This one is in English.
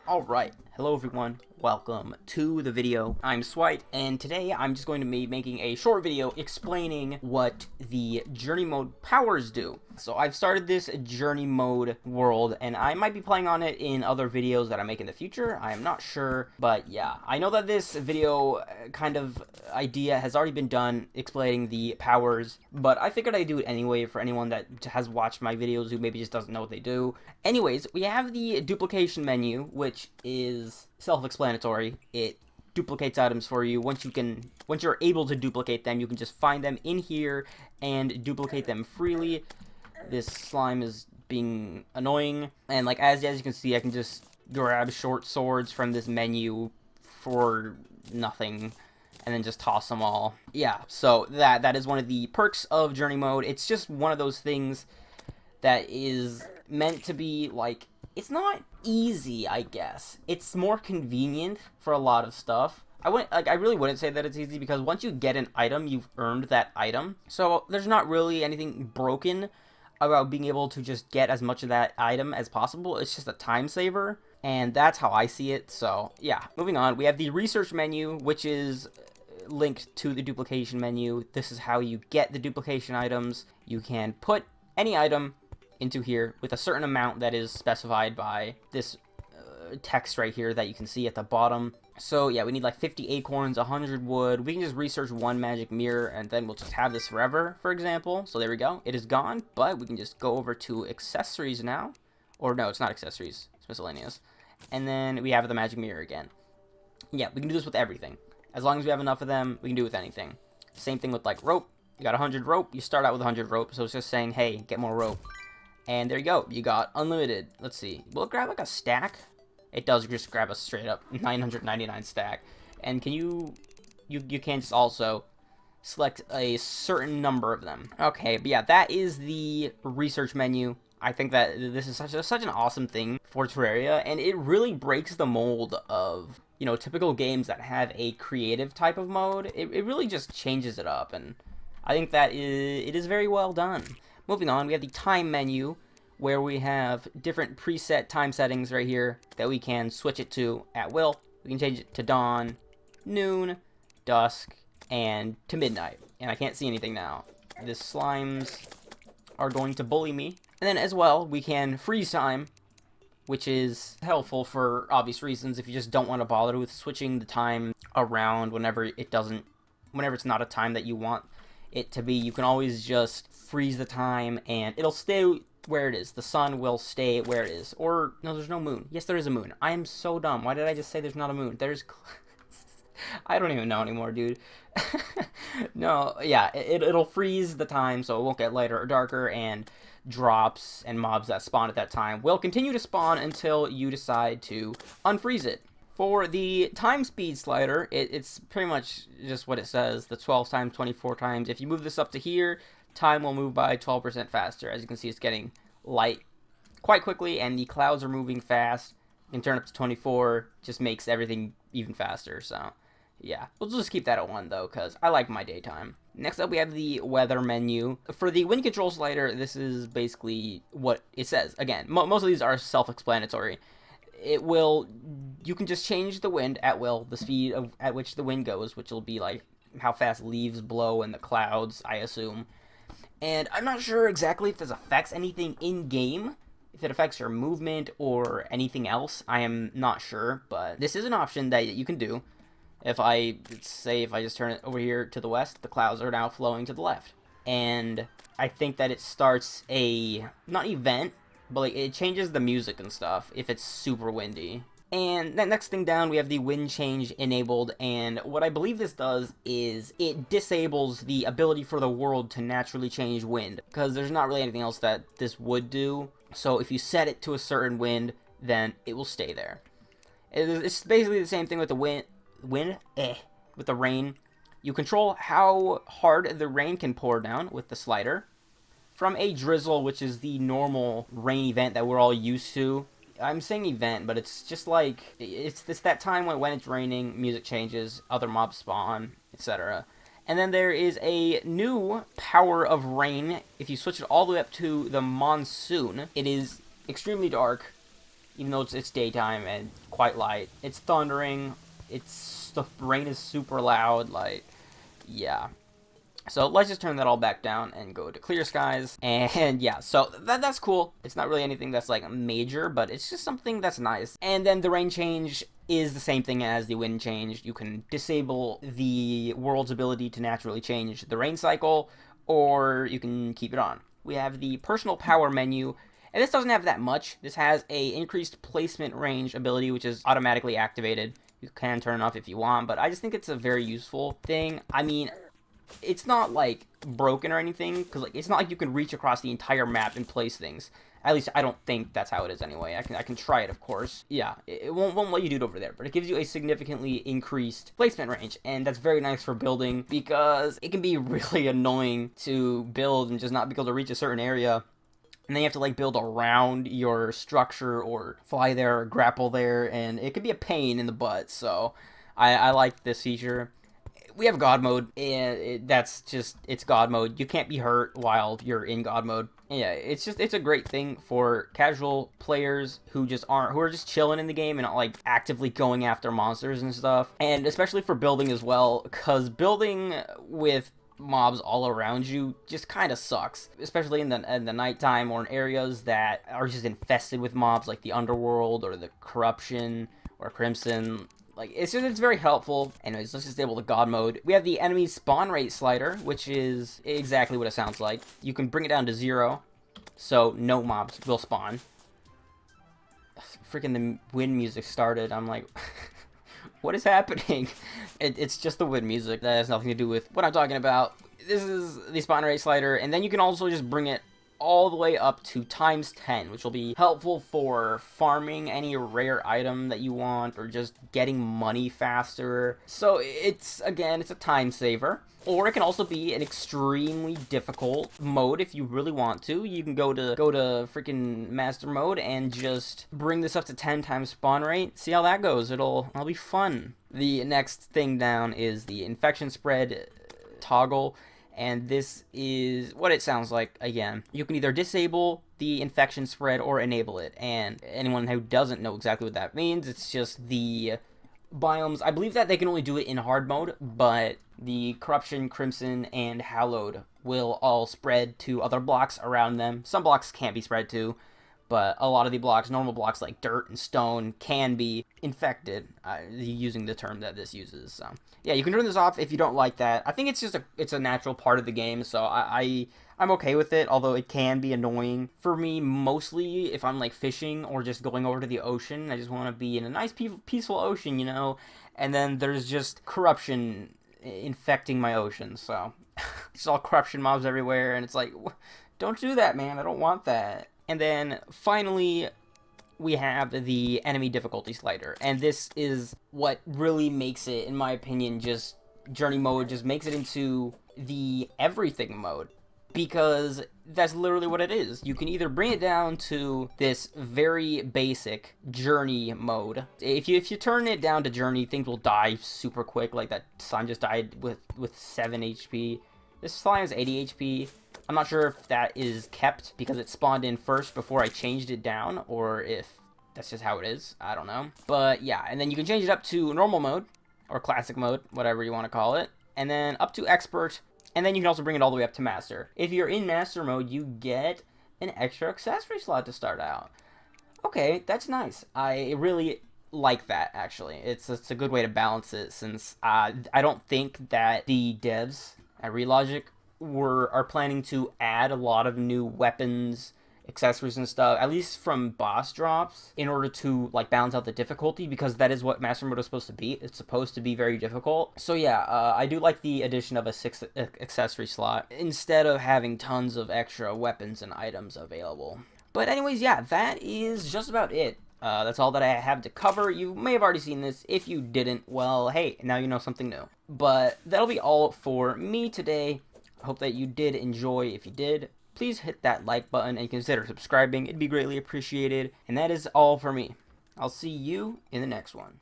Alright, hello everyone, welcome to the video. I'm Swyte, and today I'm just going to be making a short video explaining what the journey mode powers do. So I've started this journey mode world, and I might be playing on it in other videos that I make in the future. I am not sure, but yeah. I know that this video kind of idea has already been done explaining the powers, but I figured I'd do it anyway for anyone that has watched my videos who maybe just doesn't know what they do. Anyways, we have the duplication menu, which is self-explanatory. It duplicates items for you. Once you're able to duplicate them, you can just find them in here and duplicate them freely. This slime is being annoying, and like as you can see, I can just grab short swords from this menu for nothing and then just toss them all. Yeah, so that is one of the perks of journey mode. It's just one of those things that is meant to be like, it's not easy, I guess. It's more convenient for a lot of stuff. I really wouldn't say that it's easy, because once you get an item, you've earned that item. So there's not really anything broken about being able to just get as much of that item as possible. It's just a time saver, and that's how I see it. So yeah, moving on, we have the research menu, which is linked to the duplication menu. This is how you get the duplication items. You can put any item into here with a certain amount that is specified by this text right here that you can see at the bottom. So yeah, we need like 50 acorns, 100 wood. We can just research one magic mirror, and then we'll just have this forever, for example. So there we go. It is gone, but we can just go over to accessories now. Or no, it's not accessories. It's miscellaneous. And then we have the magic mirror again. Yeah, we can do this with everything. As long as we have enough of them, we can do it with anything. Same thing with like rope. You got 100 rope. You start out with 100 rope, so it's just saying, hey, get more rope. And there you go. You got unlimited. Let's see. Will it grab like a stack? It does just grab a straight up 999 stack. And can you can just also select a certain number of them. Okay, but yeah, that is the research menu. I think that this is such an awesome thing for Terraria, and it really breaks the mold of, you know, typical games that have a creative type of mode. It really just changes it up, and I think that it is very well done. Moving on, we have the time menu, where we have different preset time settings right here that we can switch it to at will. We can change it to dawn, noon, dusk, and to midnight. And I can't see anything now. The slimes are going to bully me. And then as well, we can freeze time, which is helpful for obvious reasons if you just don't want to bother with switching the time around whenever it's not a time that you want it to be. You can always just freeze the time and it'll stay where it is. The sun will stay where it is. Or, no, there's no moon. Yes, there is a moon. I am so dumb. Why did I just say there's not a moon? There's... I don't even know anymore, dude. No, yeah, it'll freeze the time, so it won't get lighter or darker, and drops and mobs that spawn at that time will continue to spawn until you decide to unfreeze it. For the time speed slider, it's pretty much just what it says, the 12 times, 24 times. If you move this up to here, time will move by 12% faster. As you can see, it's getting light quite quickly, and the clouds are moving fast. You can turn up to 24, just makes everything even faster. So yeah, we'll just keep that at 1 though, because I like my daytime. Next up, we have the weather menu. For the wind control slider, this is basically what it says. Again, most of these are self-explanatory. You can just change the wind at will, the speed at which the wind goes, which will be like how fast leaves blow in the clouds, I assume. And I'm not sure exactly if this affects anything in-game, if it affects your movement or anything else. I am not sure, but this is an option that you can do. If I just turn it over here to the west, the clouds are now flowing to the left. And I think that it starts not event, but like it changes the music and stuff if it's super windy. And that next thing down, we have the wind change enabled, and what I believe this does is it disables the ability for the world to naturally change wind, because there's not really anything else that this would do. So if you set it to a certain wind, then it will stay there. It's basically the same thing with the with the rain. You control how hard the rain can pour down with the slider. From a drizzle, which is the normal rain event that we're all used to. I'm saying event, but it's just like, it's that time when it's raining, music changes, other mobs spawn, etc. And then there is a new power of rain. If you switch it all the way up to the monsoon, it is extremely dark, even though it's daytime, and quite light. It's thundering. The rain is super loud. Like, yeah. So let's just turn that all back down and go to clear skies. And yeah, so that's cool. It's not really anything that's like major, but it's just something that's nice. And then the rain change is the same thing as the wind change. You can disable the world's ability to naturally change the rain cycle, or you can keep it on. We have the personal power menu, and this doesn't have that much. This has a increased placement range ability, which is automatically activated. You can turn it off if you want, but I just think it's a very useful thing. I mean, it's not like broken or anything, because like it's not like you can reach across the entire map and place things. At least I don't think that's how it is anyway. I can try it, of course. Yeah, it won't let you do it over there, but it gives you a significantly increased placement range, and that's very nice for building, because it can be really annoying to build and just not be able to reach a certain area. And then you have to like build around your structure or fly there or grapple there, and it could be a pain in the butt. So I like this feature. We have God mode, and it's God mode. You can't be hurt while you're in God mode. Yeah, it's a great thing for casual players who are just chilling in the game and not like actively going after monsters and stuff. And especially for building as well, because building with mobs all around you just kind of sucks, especially in the nighttime or in areas that are just infested with mobs like the underworld or the corruption or crimson. Like, it's very helpful. Anyways, let's just disable the God mode. We have the enemy spawn rate slider, which is exactly what it sounds like. You can bring it down to 0, so no mobs will spawn. Freaking the wind music started. I'm like, what is happening? It's just the wind music. That has nothing to do with what I'm talking about. This is the spawn rate slider, and then you can also just bring it all the way up to ×10, which will be helpful for farming any rare item that you want or just getting money faster. So it's a time saver. Or it can also be an extremely difficult mode if you really want to. You can go to freaking master mode and just bring this up to 10 times spawn rate. See how that goes. It'll be fun. The next thing down is the infection spread toggle. And this is what it sounds like. Again, you can either disable the infection spread or enable it. And anyone who doesn't know exactly what that means, it's just the biomes. I believe that they can only do it in hard mode, but the corruption, crimson, and hallowed will all spread to other blocks around them. Some blocks can't be spread to, but a lot of the blocks, normal blocks like dirt and stone, can be infected, using the term that this uses. So yeah, you can turn this off if you don't like that. I think it's a natural part of the game, so I'm okay with it, although it can be annoying for me, mostly if I'm like fishing or just going over to the ocean. I just want to be in a nice peaceful ocean, you know, and then there's just corruption infecting my ocean, so it's all corruption mobs everywhere, and it's like, don't do that, man. I don't want that. And then finally, we have the enemy difficulty slider, and this is what really makes it, in my opinion, just journey mode, just makes it into the everything mode, because that's literally what it is. You can either bring it down to this very basic journey mode. If you turn it down to journey, things will die super quick, like that slime just died with 7 HP. This slime is 80 HP. I'm not sure if that is kept because it spawned in first before I changed it down, or if that's just how it is. I don't know. But yeah, and then you can change it up to normal mode, or classic mode, whatever you want to call it, and then up to expert, and then you can also bring it all the way up to master. If you're in master mode, you get an extra accessory slot to start out. Okay, that's nice. I really like that, actually. It's a good way to balance it, since I don't think that the devs at Relogic are planning to add a lot of new weapons, accessories, and stuff, at least from boss drops, in order to like balance out the difficulty, because that is what master mode is supposed to be. It's supposed to be very difficult. So yeah, I do like the addition of a 6th accessory slot instead of having tons of extra weapons and items available. But anyways, yeah, that is just about it. That's all that I have to cover. You may have already seen this. If you didn't, well, hey, now you know something new. But that'll be all for me today. I hope that you did enjoy. If you did, please hit that like button and consider subscribing. It'd be greatly appreciated. And that is all for me. I'll see you in the next one.